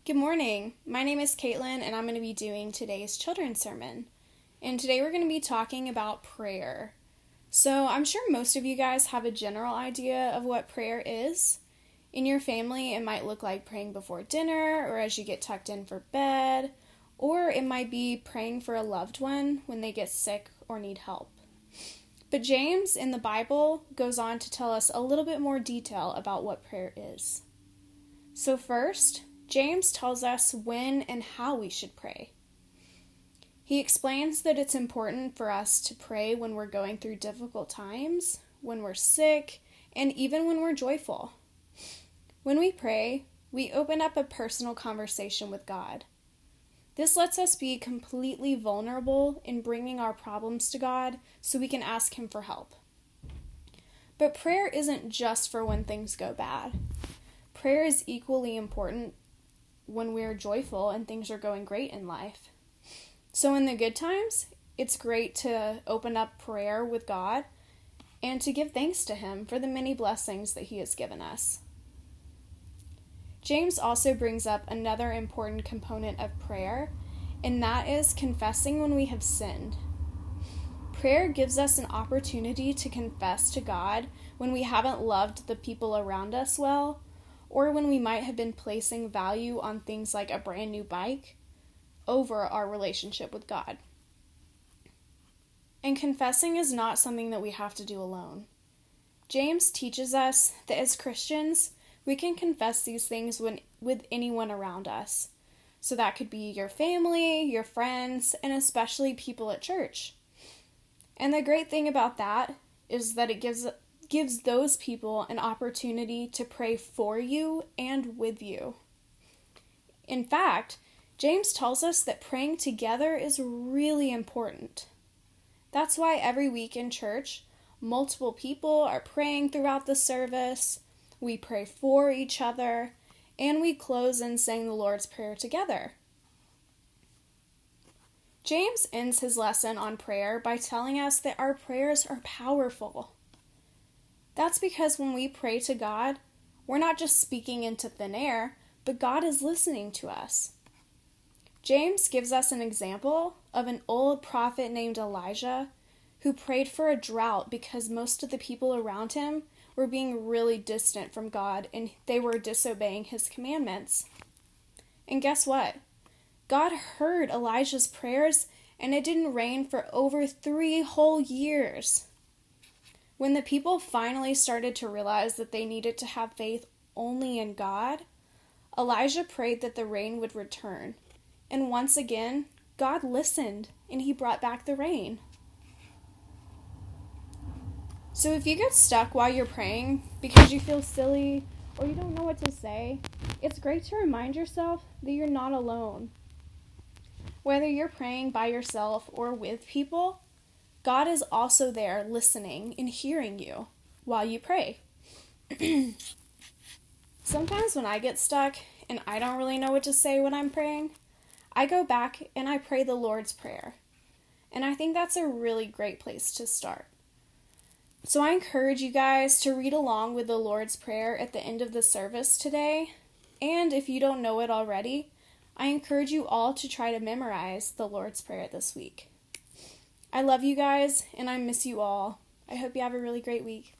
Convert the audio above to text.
Good morning. My name is Caitlin, and I'm going to be doing today's children's sermon. And today we're going to be talking about prayer. So I'm sure most of you guys have a general idea of what prayer is. In your family, it might look like praying before dinner or as you get tucked in for bed, or it might be praying for a loved one when they get sick or need help. But James in the Bible goes on to tell us a little bit more detail about what prayer is. So first, James tells us when and how we should pray. He explains that it's important for us to pray when we're going through difficult times, when we're sick, and even when we're joyful. When we pray, we open up a personal conversation with God. This lets us be completely vulnerable in bringing our problems to God so we can ask Him for help. But prayer isn't just for when things go bad. Prayer is equally important when we're joyful and things are going great in life. So in the good times, it's great to open up prayer with God and to give thanks to Him for the many blessings that He has given us. James also brings up another important component of prayer, and that is confessing when we have sinned. Prayer gives us an opportunity to confess to God when we haven't loved the people around us well, or when we might have been placing value on things like a brand new bike over our relationship with God. And confessing is not something that we have to do alone. James teaches us that as Christians, we can confess these things with anyone around us. So that could be your family, your friends, and especially people at church. And the great thing about that is that it gives those people an opportunity to pray for you and with you. In fact, James tells us that praying together is really important. That's why every week in church, multiple people are praying throughout the service. We pray for each other, and we close in saying the Lord's Prayer together. James ends his lesson on prayer by telling us that our prayers are powerful. That's because when we pray to God, we're not just speaking into thin air, but God is listening to us. James gives us an example of an old prophet named Elijah who prayed for a drought because most of the people around him were being really distant from God and they were disobeying His commandments. And guess what? God heard Elijah's prayers and it didn't rain for over 3 whole years. When the people finally started to realize that they needed to have faith only in God, Elijah prayed that the rain would return. And once again, God listened and He brought back the rain. So if you get stuck while you're praying because you feel silly or you don't know what to say, it's great to remind yourself that you're not alone. Whether you're praying by yourself or with people, God is also there listening and hearing you while you pray. Sometimes when I get stuck and I don't really know what to say when I'm praying, I go back and I pray the Lord's Prayer. And I think that's a really great place to start. So I encourage you guys to read along with the Lord's Prayer at the end of the service today. And if you don't know it already, I encourage you all to try to memorize the Lord's Prayer this week. I love you guys, and I miss you all. I hope you have a really great week.